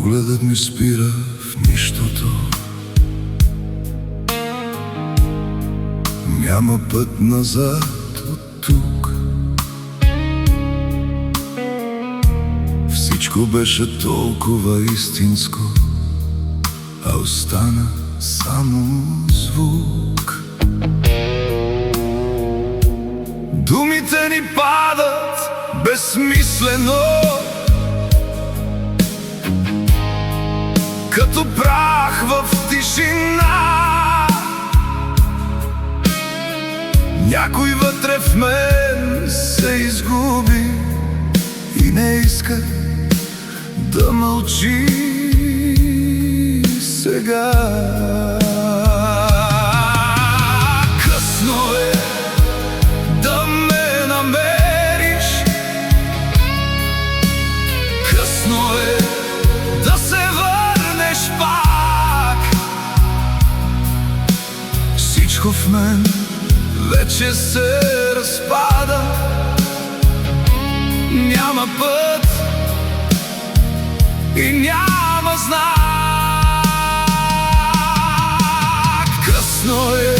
Погледът ми спира в нищото. Няма път назад от тук. Всичко беше толкова истинско, а остана само звук. Думите ни падат безсмислено, като прах в тишина. Някой вътре в мен се изгуби и не иска да мълчи сега. Късно е да ме намериш, късно е да се върнеш пак. Всичко в мен вече се разпада, няма път и няма знак. Късно е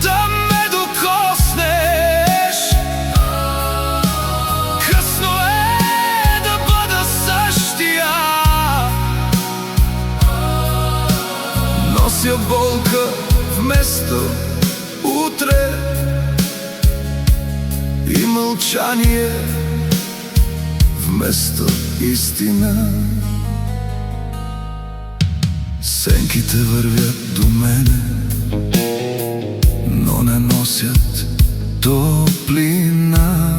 да ме докоснеш, късно е да бъда същия. Нося болка вместо утре и мълчание вместо истина. Сенките вървят до мене, но не носят топлина.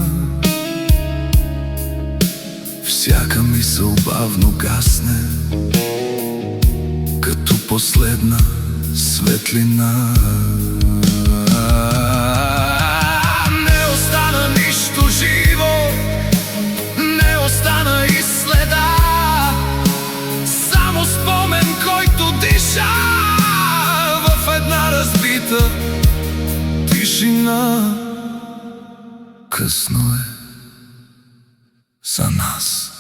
Всяка мисъл бавно гасне, като последна светлина. Не остана нищо живо, не остана и следа, само спомен, който диша в една разбита тишина. Късно е за нас.